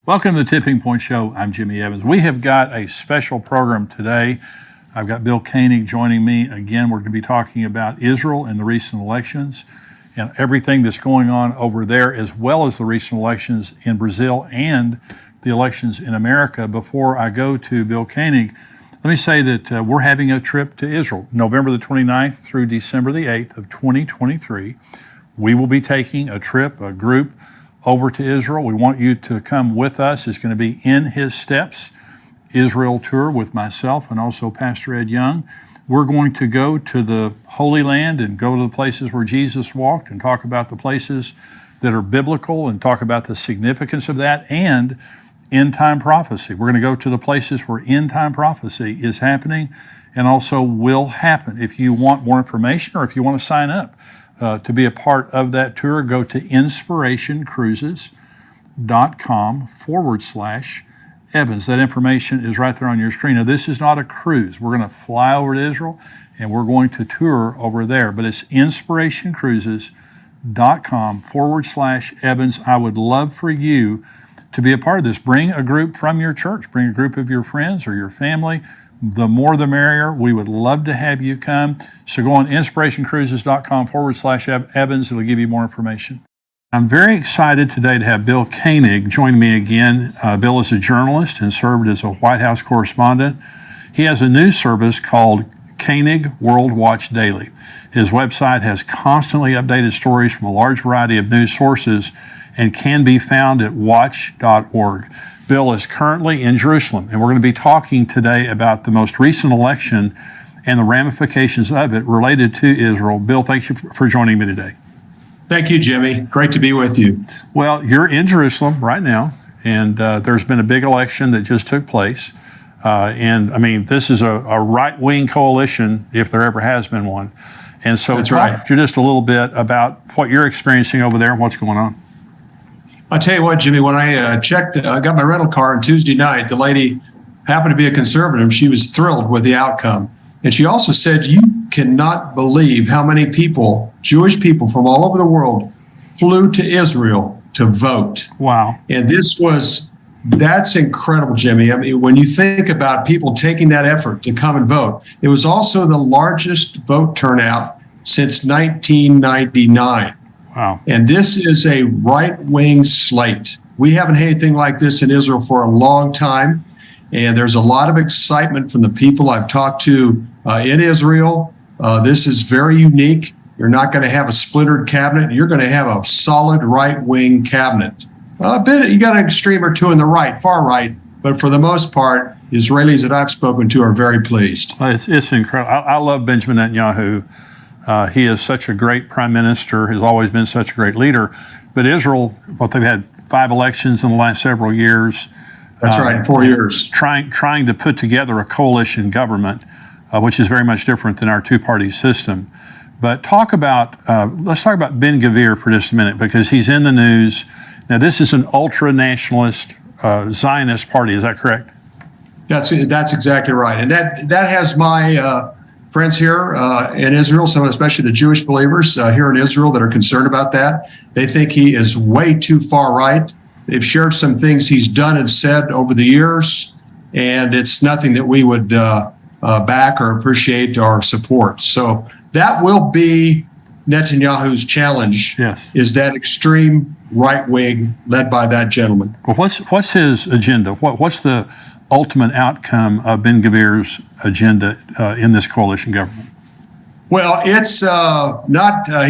Welcome to the Tipping Point Show. I'm Jimmy Evans. We have got a special program today. I've got Bill Koenig joining me. Again, we're going to be talking about Israel and the recent elections and everything that's going on over there, as well as the recent elections in Brazil and the elections in America. Before I go to Bill Koenig, let me say that we're having a trip to Israel, November the 29th through December the 8th of 2023. We will be taking a trip, a group, over to Israel. We want you to come with us. It's going to be In His Steps Israel tour with myself and also Pastor Ed Young. We're going to go to the Holy Land and go to the places where Jesus walked and talk about the places that are biblical and talk about the significance of that and end time prophecy. We're going to go to the places where end time prophecy is happening and also will happen. If you want more information or if you want to sign up to be a part of that tour, go to inspirationcruises.com/Evans. That information is right there on your screen. Now, this is not a cruise. We're going to fly over to Israel and we're going to tour over there, but it's inspirationcruises.com/Evans. I would love for you to be a part of this. Bring a group from your church, bring a group of your friends or your family. The more the merrier. We would love to have you come. So go on inspirationcruises.com/Evans. It'll give you more information. I'm very excited today to have Bill Koenig join me again. Bill is a journalist and served as a White House correspondent. He has a news service called Koenig World Watch Daily. His website has constantly updated stories from a large variety of news sources and can be found at watch.org. Bill is currently in Jerusalem, and we're going to be talking today about the most recent election and the ramifications of it related to Israel. Bill, thank you for joining me today. Thank you, Jimmy. Great to be with you. Well, you're in Jerusalem right now, and there's been a big election that just took place. And I mean, this is a right-wing coalition, if there ever has been one. And so talk just a little bit about what you're experiencing over there and what's going on. I'll tell you what, Jimmy, when I got my rental car on Tuesday night, the lady happened to be a conservative. She was thrilled with the outcome. And she also said, you cannot believe how many people, Jewish people from all over the world, flew to Israel to vote. Wow. And that's incredible, Jimmy. I mean, when you think about people taking that effort to come and vote, it was also the largest vote turnout since 1999. Wow. And this is a right-wing slate. We haven't had anything like this in Israel for a long time. And there's a lot of excitement from the people I've talked to in Israel. This is very unique. You're not going to have a splintered cabinet. You're going to have a solid right-wing cabinet. You got an extreme or two in the right, far right. But for the most part, Israelis that I've spoken to are very pleased. It's incredible. I love Benjamin Netanyahu. He is such a great prime minister, has always been such a great leader. But Israel, they've had 5 elections in the last several years. That's right, 4 years. Trying to put together a coalition government, which is very much different than our two-party system. But let's talk about Ben Gvir for just a minute, because he's in the news. Now, this is an ultra-nationalist Zionist party, is that correct? That's exactly right. And that has my friends here in Israel, some especially the Jewish believers here in Israel that are concerned about that. They think he is way too far right. They've shared some things he's done and said over the years, and it's nothing that we would back or appreciate or support. So that will be Netanyahu's challenge, yes, is that extreme right wing led by that gentleman. Well, what's his agenda? What's the ultimate outcome of Ben Gvir's agenda in this coalition government? Well, it's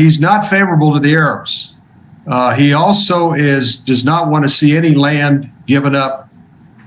he's not favorable to the Arabs. He also does not want to see any land given up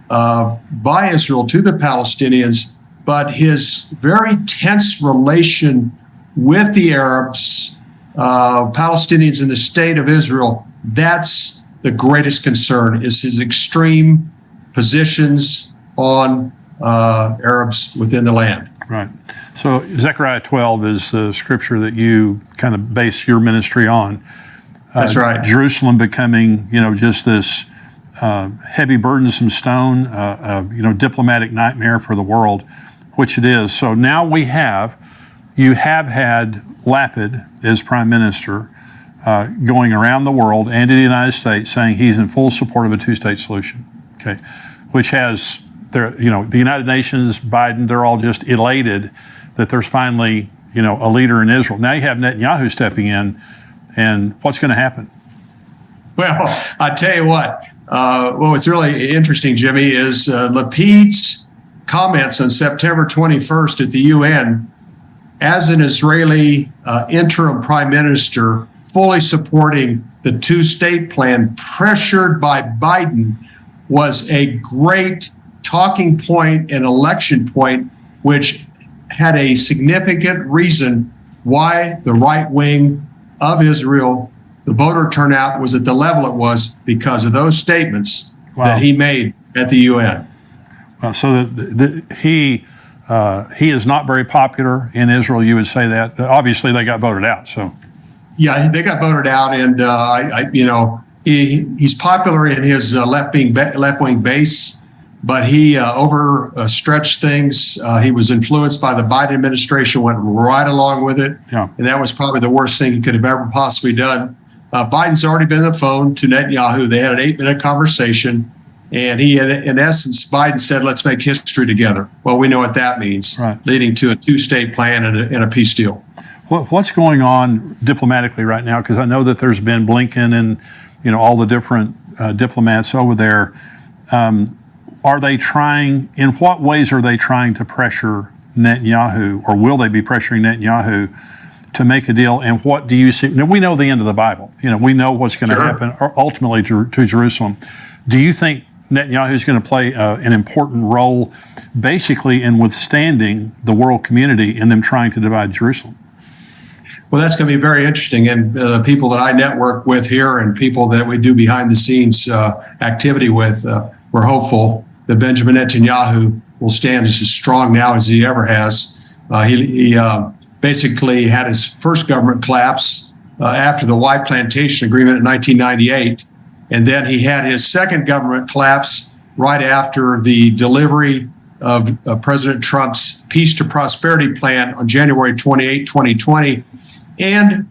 by Israel to the Palestinians, but his very tense relation with the Arabs, Palestinians in the state of Israel, that's the greatest concern, is his extreme positions on Arabs within the land. Right. So Zechariah 12 is the scripture that you kind of base your ministry on. That's right. Jerusalem becoming, just this heavy, burdensome stone, diplomatic nightmare for the world, which it is. So now you have had Lapid as prime minister going around the world and in the United States saying he's in full support of a two-state solution. Okay, which has the United Nations, Biden, they're all just elated that there's finally a leader in Israel. Now you have Netanyahu stepping in, and what's going to happen? Well, I tell you what. What's really interesting, Jimmy, is Lapid's comments on September 21st at the UN, as an Israeli interim prime minister, fully supporting the two-state plan, pressured by Biden, was a great talking point and election point, which had a significant reason why the right wing of Israel, the voter turnout was at the level it was because of those statements that he made at the UN. So he is not very popular in Israel. You would say that. Obviously, they got voted out. So yeah, they got voted out, and he's popular in his left wing base, but he overstretched things. He was influenced by the Biden administration, went right along with it, and that was probably the worst thing he could have ever possibly done. Biden's already been on the phone to Netanyahu. They had an 8-minute conversation, and in essence, Biden said, let's make history together. Well, we know what that means, leading to a two-state plan and a peace deal. What's going on diplomatically right now? Because I know that there's been Blinken and all the different diplomats over there. Are they trying, in what ways are they trying to pressure Netanyahu, or will they be pressuring Netanyahu to make a deal? And what do you see? Now, we know the end of the Bible. We know what's going to happen ultimately to Jerusalem. Do you think Netanyahu is going to play an important role basically in withstanding the world community in them trying to divide Jerusalem? Well, that's going to be very interesting. And the people that I network with here and people that we do behind the scenes activity with, we're hopeful that Benjamin Netanyahu will stand as strong now as he ever has. He basically had his first government collapse after the White Plantation Agreement in 1998. And then he had his second government collapse right after the delivery of President Trump's Peace to Prosperity Plan on January 28, 2020, and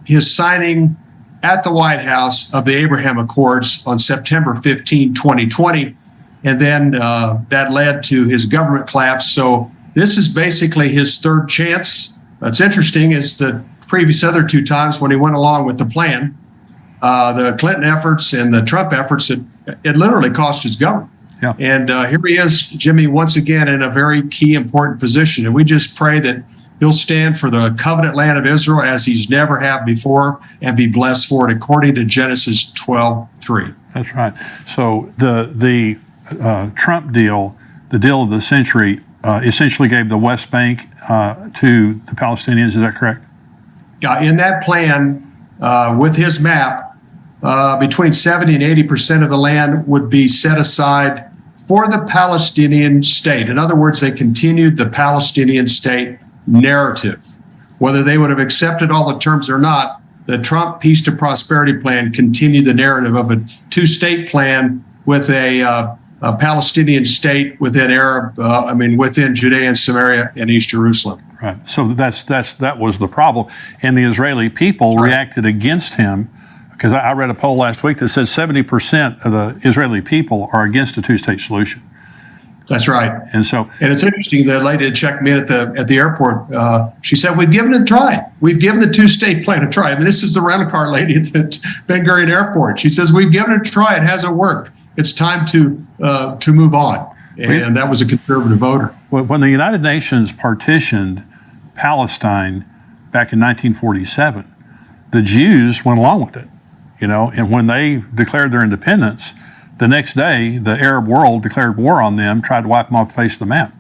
his signing at the White House of the Abraham Accords on September 15, 2020. And then that led to his government collapse. So this is basically his third chance. What's interesting is the previous other two times when he went along with the plan, the Clinton efforts and the Trump efforts, it literally cost his government. Yeah. And here he is, Jimmy, once again in a very key, important position. And we just pray that he'll stand for the covenant land of Israel as he's never have before and be blessed for it, according to Genesis 12:3. That's right. So the Trump deal, the deal of the century, essentially gave the West Bank to the Palestinians. Is that correct? Yeah, in that plan, with his map, between 70 and 80% of the land would be set aside for the Palestinian state. In other words, they continued the Palestinian state narrative. Whether they would have accepted all the terms or not, the Trump Peace to Prosperity Plan continued the narrative of a two-state plan with a Palestinian state within within Judea and Samaria and East Jerusalem. Right. So that was the problem, and the Israeli people reacted against him, because I read a poll last week that says 70% of the Israeli people are against a two-state solution. That's right. And it's interesting. The lady that checked me in at the airport, she said, "We've given it a try. We've given the two-state plan a try." I mean, this is the rental car lady at the Ben Gurion Airport. She says, "We've given it a try. It hasn't worked. It's time to move on." And that was a conservative voter. When the United Nations partitioned Palestine back in 1947, the Jews went along with it, and when they declared their independence, the next day the Arab world declared war on them, tried to wipe them off the face of the map.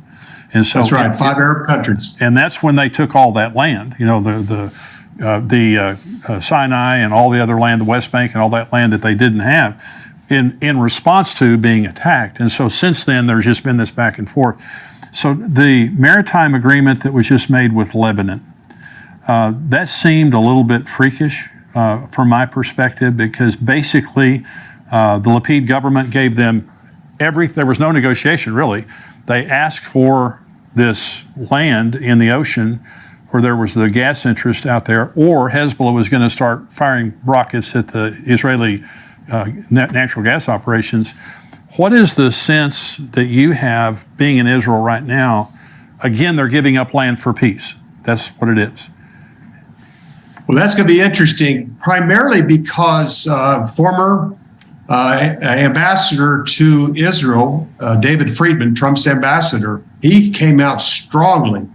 And so that's right, 5 Arab countries. And that's when they took all that land, the Sinai and all the other land, the West Bank and all that land that they didn't have, in response to being attacked. And so since then, there's just been this back and forth. So the maritime agreement that was just made with Lebanon, that seemed a little bit freakish from my perspective, because basically the Lapid government gave them there was no negotiation really. They asked for this land in the ocean where there was the gas interest out there, or Hezbollah was going to start firing rockets at the Israeli natural gas operations. What is the sense that you have being in Israel right now? Again, they're giving up land for peace. That's what it is. Well, that's going to be interesting, primarily because former ambassador to Israel, David Friedman, Trump's ambassador, he came out strongly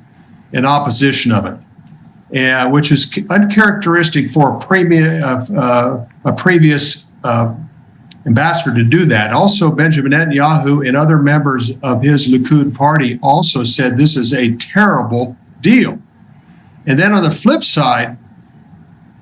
in opposition of it, which is uncharacteristic for a previous ambassador to do that. Also, Benjamin Netanyahu and other members of his Likud party also said this is a terrible deal. And then on the flip side,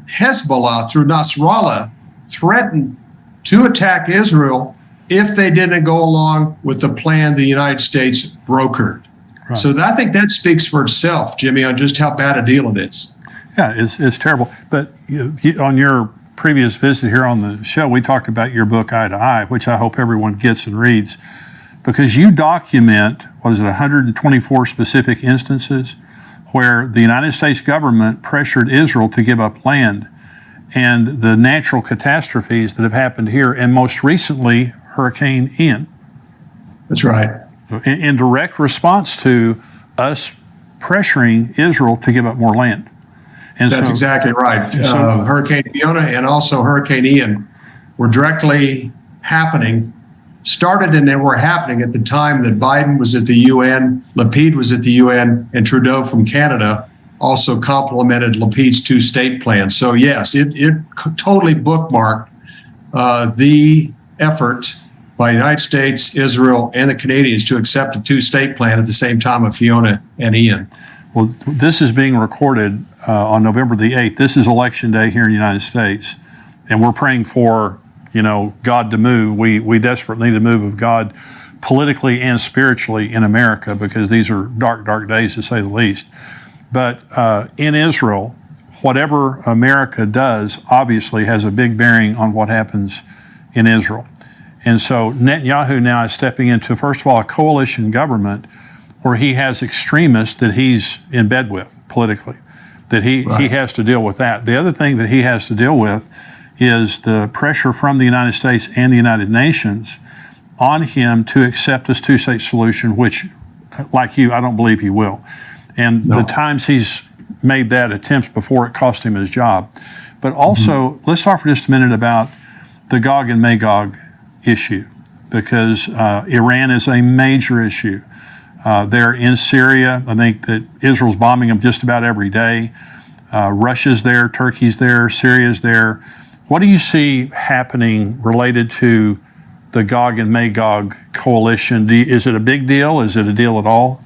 Hezbollah through Nasrallah threatened to attack Israel if they didn't go along with the plan the United States brokered. Right. So I think that speaks for itself, Jimmy, on just how bad a deal it is. Yeah, it's terrible. But on your previous visit here on the show, we talked about your book, Eye to Eye, which I hope everyone gets and reads, because you document, 124 specific instances where the United States government pressured Israel to give up land, and the natural catastrophes that have happened here, and most recently, Hurricane Ian. That's right. In direct response to us pressuring Israel to give up more land. And that's exactly right. Hurricane Fiona and also Hurricane Ian were directly happening, started and they were happening at the time that Biden was at the UN, Lapid was at the UN, and Trudeau from Canada also complemented Lapid's two-state plan. So yes, it totally bookmarked the effort by the United States, Israel, and the Canadians to accept a two-state plan at the same time of Fiona and Ian. Well, this is being recorded on November the 8th. This is Election Day here in the United States, and we're praying for, God to move. We desperately need a move of God politically and spiritually in America, because these are dark, dark days to say the least. But in Israel, whatever America does obviously has a big bearing on what happens in Israel. And so Netanyahu now is stepping into, first of all, a coalition government where he has extremists that he's in bed with politically, that he has to deal with that. The other thing that he has to deal with is the pressure from the United States and the United Nations on him to accept this two-state solution, which, like you, I don't believe he will. And the times he's made that attempt before, it cost him his job. But also, let's talk for just a minute about the Gog and Magog issue, because Iran is a major issue. They're in Syria. I think that Israel's bombing them just about every day. Russia's there, Turkey's there, Syria's there. What do you see happening related to the Gog and Magog coalition? Is it a big deal? Is it a deal at all?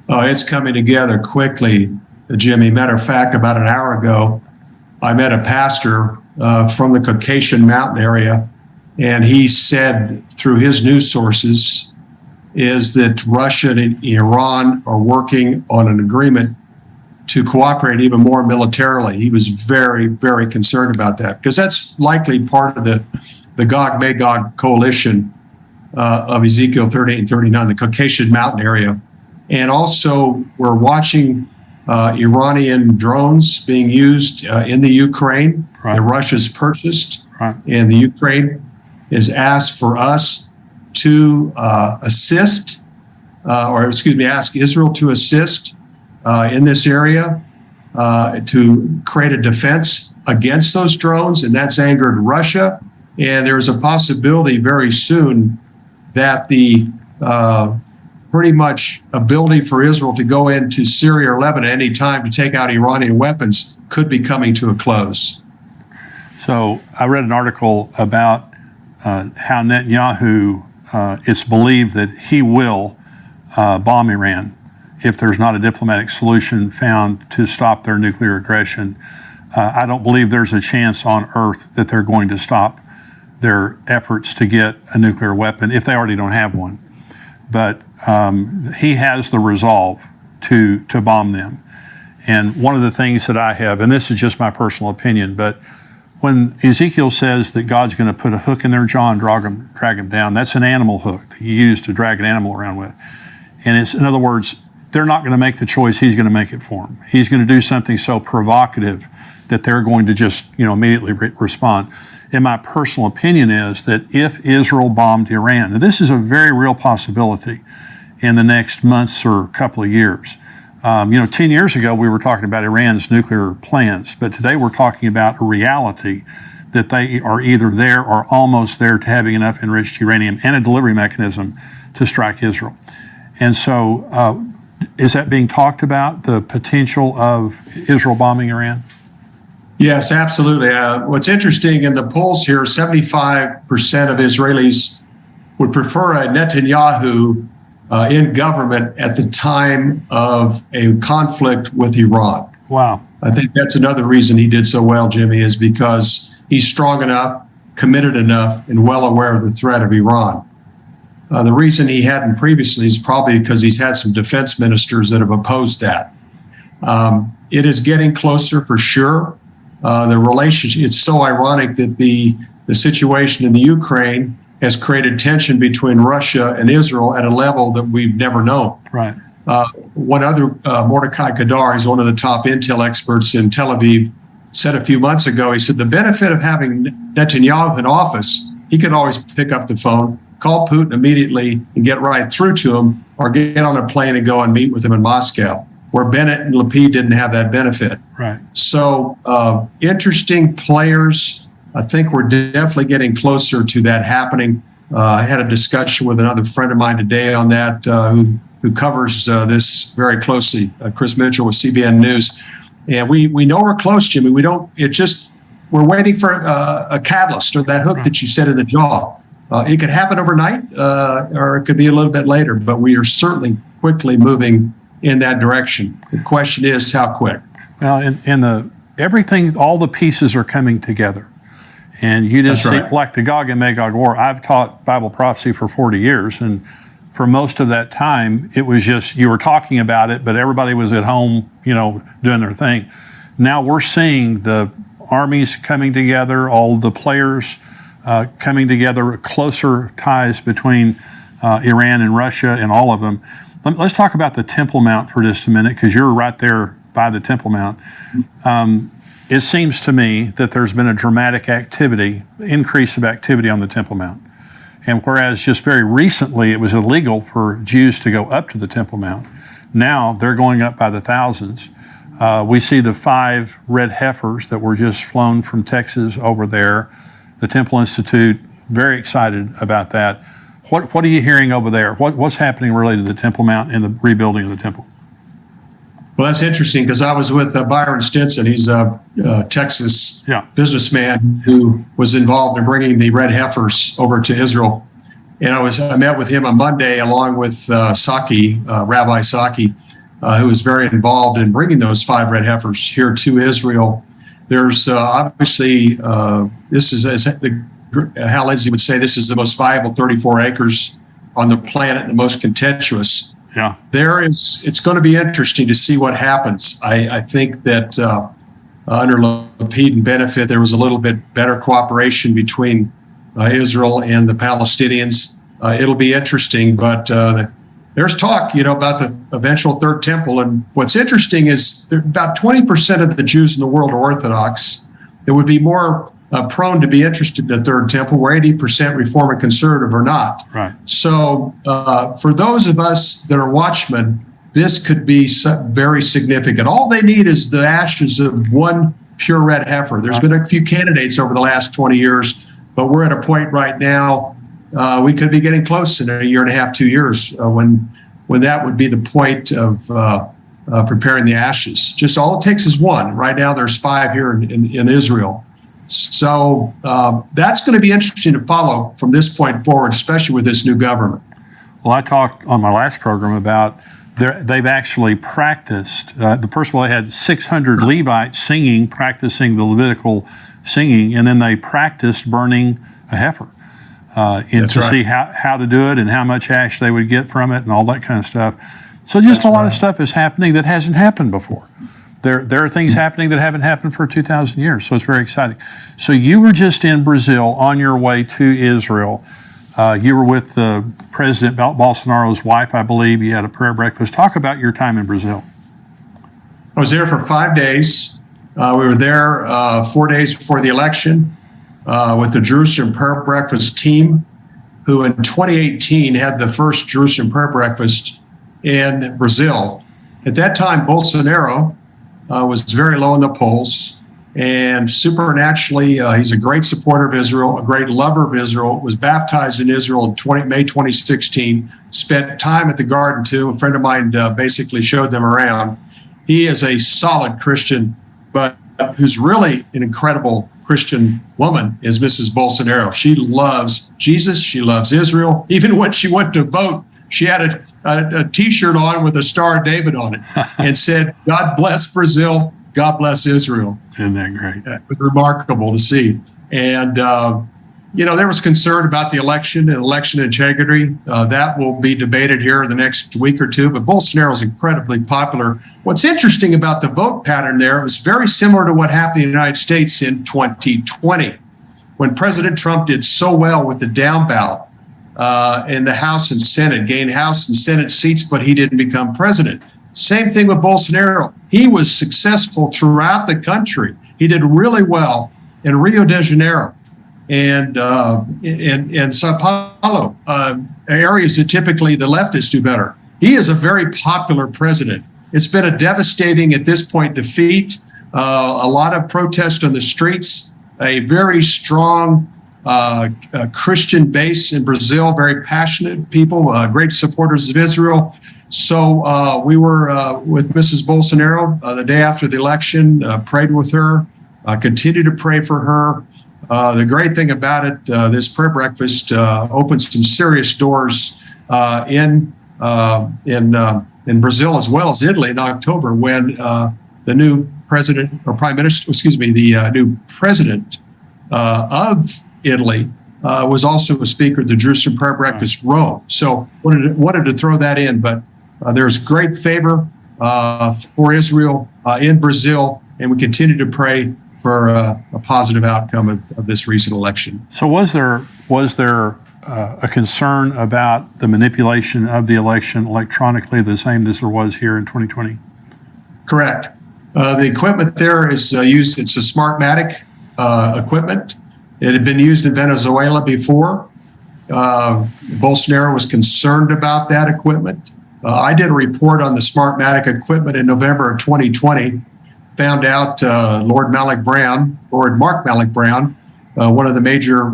Oh, it's coming together quickly, Jimmy. Matter of fact, about an hour ago, I met a pastor from the Caucasian Mountain area, and he said through his news sources is that Russia and Iran are working on an agreement to cooperate even more militarily. He was very, very concerned about that, because that's likely part of the Gog-Magog coalition of Ezekiel 38 and 39, the Caucasian Mountain area. And also, we're watching Iranian drones being used in the Ukraine that Russia's purchased, and the Ukraine is asked for us to ask Israel to assist in this area to create a defense against those drones, and that's angered Russia. And there's a possibility very soon that the pretty much ability for Israel to go into Syria or Lebanon any time to take out Iranian weapons could be coming to a close. So I read an article about how Netanyahu, it's believed that he will bomb Iran if there's not a diplomatic solution found to stop their nuclear aggression. I don't believe there's a chance on earth that they're going to stop their efforts to get a nuclear weapon if they already don't have one. But he has the resolve to bomb them. And one of the things that I have, and this is just my personal opinion, but when Ezekiel says that God's going to put a hook in their jaw and drag them down, that's an animal hook that you use to drag an animal around with. And it's, in other words, they're not going to make the choice. He's going to make it for them. He's going to do something so provocative that they're going to just, immediately respond. and my personal opinion is that if Israel bombed Iran, and this is a very real possibility in the next months or couple of years. 10 years ago, we were talking about Iran's nuclear plans, but today we're talking about a reality that they are either there or almost there to having enough enriched uranium and a delivery mechanism to strike Israel. And so, is that being talked about, the potential of Israel bombing Iran? Yes, absolutely. What's interesting in the polls here, 75% of Israelis would prefer a Netanyahu in government at the time of a conflict with Iran. Wow. I think that's another reason he did so well, Jimmy, is because he's strong enough, committed enough, and well aware of the threat of Iran. The reason he hadn't previously is probably because he's had some defense ministers that have opposed that. It is getting closer for sure. The relationship, it's so ironic that the situation in the Ukraine has created tension between Russia and Israel at a level that we've never known. Right. One other, Mordecai Kadar, he's one of the top intel experts in Tel Aviv, said a few months ago, he said the benefit of having Netanyahu in office, he could always pick up the phone, call Putin immediately and get right through to him, or get on a plane and go and meet with him in Moscow, where Bennett and Lapid didn't have that benefit. Right. So interesting players. I think we're definitely getting closer to that happening. I had a discussion with another friend of mine today on that who covers this very closely, Chris Mitchell with CBN News. And we know we're close, Jimmy. We're waiting for a catalyst or that hook that you said in the jaw. It could happen overnight or it could be a little bit later, but we are certainly quickly moving in that direction. The question is how quick. Well, everything, all the pieces are coming together. And you didn't see, like the Gog and Magog war, I've taught Bible prophecy for 40 years, and for most of that time, it was just, you were talking about it, but everybody was at home, doing their thing. Now we're seeing the armies coming together, all the players coming together, closer ties between Iran and Russia and all of them. Let's talk about the Temple Mount for just a minute, because you're right there by the Temple Mount. It seems to me that there's been a dramatic increase of activity on the Temple Mount. And whereas just very recently it was illegal for Jews to go up to the Temple Mount, now they're going up by the thousands. We see the 5 red heifers that were just flown from Texas over there. The Temple Institute, very excited about that. What are you hearing over there? What's happening related to the Temple Mount and the rebuilding of the temple? Well, that's interesting because I was with Byron Stinson. He's a Texas businessman who was involved in bringing the red heifers over to Israel. And I met with him on Monday along with Saki, Rabbi Saki, who was very involved in bringing those 5 red heifers here to Israel. There's obviously, this is, as Hal Lindsey would say, this is the most valuable 34 acres on the planet, the most contentious. Yeah. It's going to be interesting to see what happens. I think that under Lapid and Benefit, there was a little bit better cooperation between Israel and the Palestinians. It'll be interesting, but there's talk, about the eventual third temple. And what's interesting is about 20% of the Jews in the world are Orthodox. It would be more prone to be interested in the third temple, where 80% Reform and Conservative are not. Right. So for those of us that are watchmen, this could be very significant. All they need is the ashes of one pure red heifer. There's been a few candidates over the last 20 years, but we're at a point right now, we could be getting close in a year and a half, 2 years, when that would be the point of preparing the ashes. Just all it takes is one. Right now there's 5 here in Israel. So that's going to be interesting to follow from this point forward, especially with this new government. Well, I talked on my last program about they've actually practiced. First of all, they had 600 Levites practicing the Levitical singing, and then they practiced burning a heifer see how to do it and how much ash they would get from it and all that kind of stuff. So just a lot of stuff is happening that hasn't happened before. There are things happening that haven't happened for 2,000 years, so it's very exciting. So you were just in Brazil on your way to Israel. You were with President Bolsonaro's wife, I believe. You had a prayer breakfast. Talk about your time in Brazil. I was there for 5 days. We were there 4 days before the election. with the Jerusalem Prayer Breakfast team, who in 2018 had the first Jerusalem Prayer Breakfast in Brazil. At that time, Bolsonaro was very low in the polls, and supernaturally, he's a great supporter of Israel, a great lover of Israel, was baptized in Israel in May 2016, spent time at the garden too. A friend of mine basically showed them around. He is a solid Christian, but who's really an incredible Christian woman is Mrs. Bolsonaro. She loves Jesus. She loves Israel. Even when she went to vote, she had a T-shirt on with a Star of David on it and said, "God bless Brazil. God bless Israel." Isn't that great? It was remarkable to see. And, there was concern about the election and election integrity. That will be debated here in the next week or two. But Bolsonaro is incredibly popular. What's interesting about the vote pattern there, it was very similar to what happened in the United States in 2020, when President Trump did so well with the down ballot in the House and Senate, gained House and Senate seats, but he didn't become president. Same thing with Bolsonaro. He was successful throughout the country. He did really well in Rio de Janeiro and Sao Paulo, areas that typically the leftists do better. He is a very popular president. It's been a devastating, at this point, defeat. A lot of protest on the streets, a very strong Christian base in Brazil, very passionate people, great supporters of Israel. So we were with Mrs. Bolsonaro the day after the election, prayed with her, continue to pray for her. The great thing about it, this prayer breakfast opens some serious doors in Brazil as well as Italy in October, when the new president or prime minister, the new president of Italy was also a speaker at the Jerusalem Prayer Breakfast Rome. So wanted to throw that in, but there's great favor for Israel in Brazil, and we continue to pray for a positive outcome of this recent election. So was there a concern about the manipulation of the election electronically, the same as there was here in 2020? Correct. The equipment there is used. It's a Smartmatic equipment. It had been used in Venezuela before. Bolsonaro was concerned about that equipment. I did a report on the Smartmatic equipment in November of 2020. Found out Lord Mark Malloch Brown, one of the major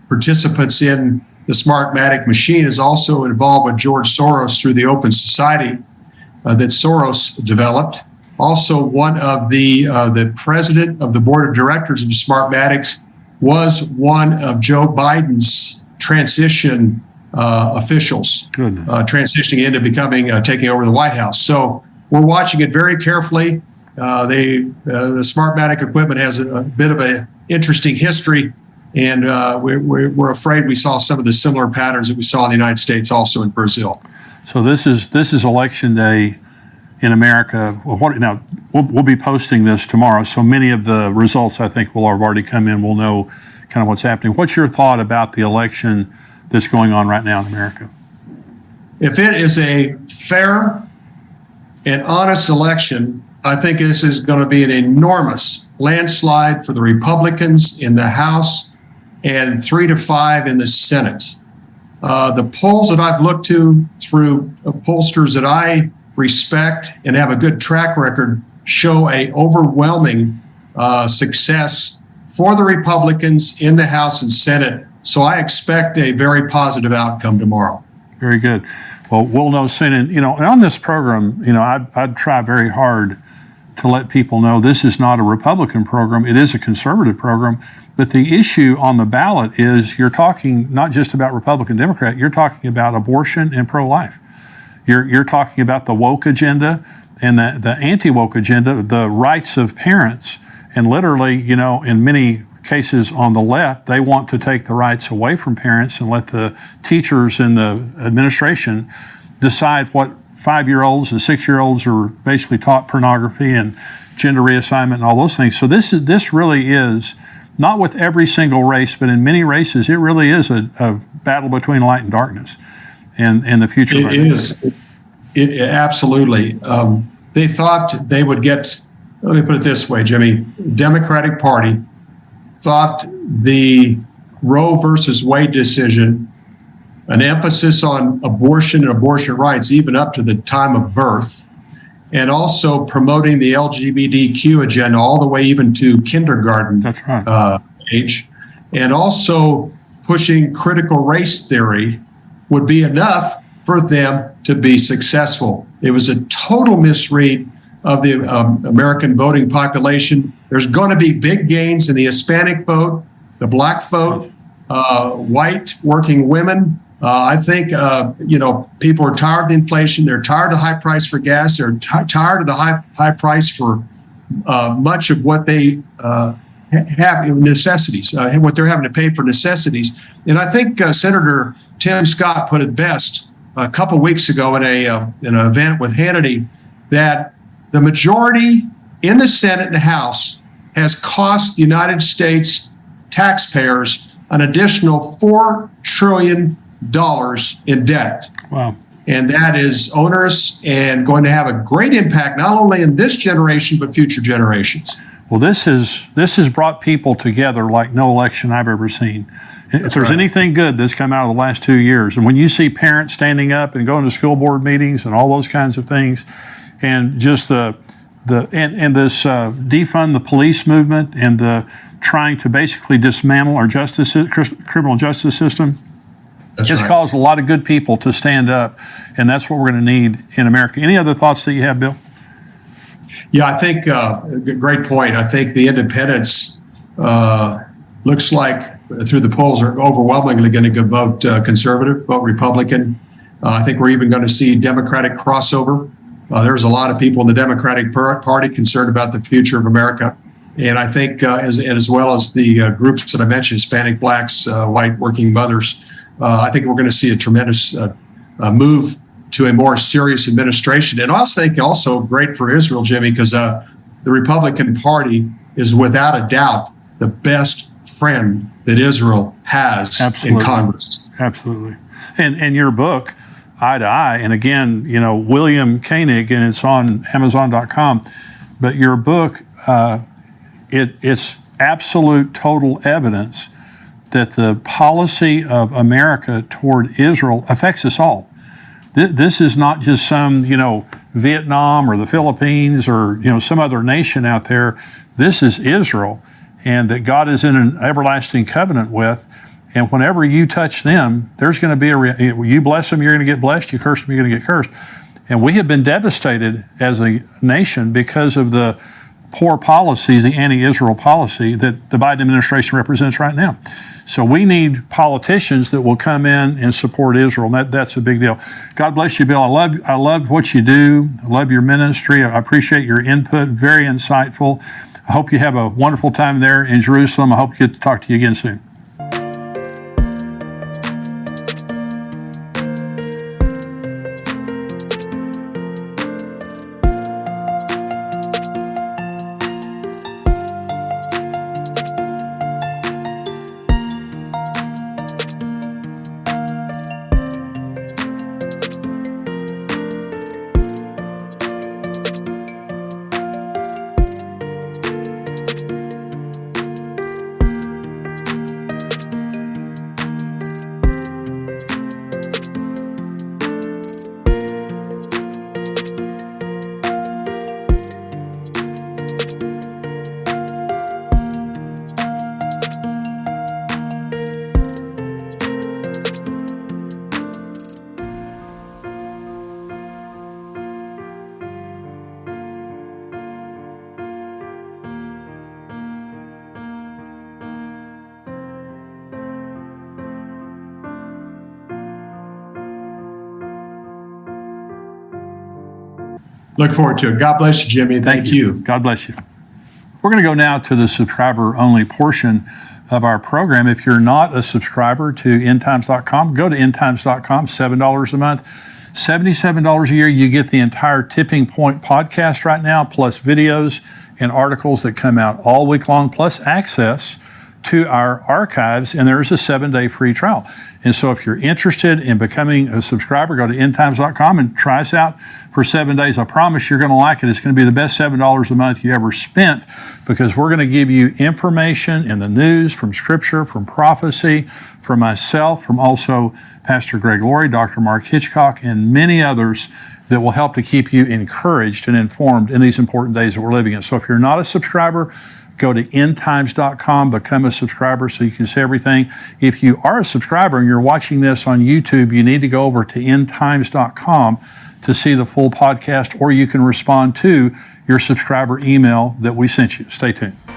participants in the Smartmatic machine, is also involved with George Soros through the Open Society that Soros developed. Also, one of the president of the board of directors of Smartmatics was one of Joe Biden's transition officials, transitioning into taking over the White House. So we're watching it very carefully. The Smartmatic equipment has a bit of an interesting history, and we're afraid we saw some of the similar patterns that we saw in the United States, also in Brazil. So this is election day in America. Now we'll be posting this tomorrow, so many of the results I think will have already come in. We'll know kind of what's happening. What's your thought about the election that's going on right now in America? If it is a fair and honest election, I think this is going to be an enormous landslide for the Republicans in the House and 3-5 in the Senate. The polls that I've looked to through pollsters that I respect and have a good track record show a overwhelming success for the Republicans in the House and Senate. So I expect a very positive outcome tomorrow. Very good. Well, we'll know soon. And on this program, I'd try very hard to let people know this is not a Republican program. It is a conservative program. But the issue on the ballot is you're talking not just about Republican, Democrat, you're talking about abortion and pro-life. You're talking about the woke agenda and the anti-woke agenda, the rights of parents. And literally, in many cases on the left, they want to take the rights away from parents and let the teachers and the administration decide what 5-year-olds and 6-year-olds are basically taught pornography and gender reassignment and all those things. So this really is, not with every single race, but in many races, it really is a battle between light and darkness and the future. It is. It absolutely. They thought they would get, let me put it this way, Jimmy, Democratic Party thought the Roe versus Wade decision, an emphasis on abortion and abortion rights, even up to the time of birth, and also promoting the LGBTQ agenda all the way even to kindergarten That's right. age, and also pushing critical race theory would be enough for them to be successful. It was a total misread of the American voting population. There's going to be big gains in the Hispanic vote, the Black vote, white working women. I think, people are tired of the inflation. They're tired of the high price for gas. They're tired of the high price for much of what they have in necessities, what they're having to pay for necessities. And I think Senator Tim Scott put it best a couple weeks ago in an event with Hannity, that the majority in the Senate and House has cost the United States taxpayers an additional $4 trillion in debt. Wow. And that is onerous and going to have a great impact, not only in this generation, but future generations. Well, this has brought people together like no election I've ever seen. If there's anything good that's come out of the last 2 years, and when you see parents standing up and going to school board meetings and all those kinds of things, and just this defund the police movement and the trying to basically dismantle our criminal justice system, it's caused a lot of good people to stand up, and that's what we're going to need in America. Any other thoughts that you have, Bill? Yeah, I think great point. I think the independents looks like through the polls are overwhelmingly going to vote conservative, vote Republican. I think we're even going to see Democratic crossover. There's a lot of people in the Democratic Party concerned about the future of America. And I think as well as the groups that I mentioned, Hispanic, Blacks, white working mothers, I think we're going to see a tremendous move to a more serious administration. And I think also great for Israel, Jimmy, because the Republican Party is without a doubt the best friend that Israel has in Congress. Absolutely. And your book, Eye to Eye, and again, William Koenig, and it's on Amazon.com, but your book, it's absolute total evidence that the policy of America toward Israel affects us all. This is not just some, Vietnam or the Philippines or, some other nation out there. This is Israel, and that God is in an everlasting covenant with. And whenever you touch them, there's going to be you bless them, you're going to get blessed. You curse them, you're going to get cursed. And we have been devastated as a nation because of the poor policies, the anti-Israel policy that the Biden administration represents right now. So we need politicians that will come in and support Israel, and that's a big deal. God bless you, Bill. I love what you do. I love your ministry. I appreciate your input. Very insightful. I hope you have a wonderful time there in Jerusalem. I hope to get to talk to you again soon. Look forward to it. God bless you, Jimmy. Thank you. God bless you. We're going to go now to the subscriber-only portion of our program. If you're not a subscriber to endtimes.com, go to endtimes.com, $7 a month, $77 a year. You get the entire Tipping Point podcast right now, plus videos and articles that come out all week long, plus access to our archives, and there's a 7-day free trial. And so if you're interested in becoming a subscriber, go to endtimes.com and try us out for 7 days. I promise you're going to like it. It's going to be the best $7 a month you ever spent, because we're going to give you information in the news, from Scripture, from prophecy, from myself, from also Pastor Greg Laurie, Dr. Mark Hitchcock, and many others that will help to keep you encouraged and informed in these important days that we're living in. So if you're not a subscriber, go to endtimes.com, become a subscriber so you can see everything. If you are a subscriber and you're watching this on YouTube, you need to go over to endtimes.com to see the full podcast, or you can respond to your subscriber email that we sent you. Stay tuned.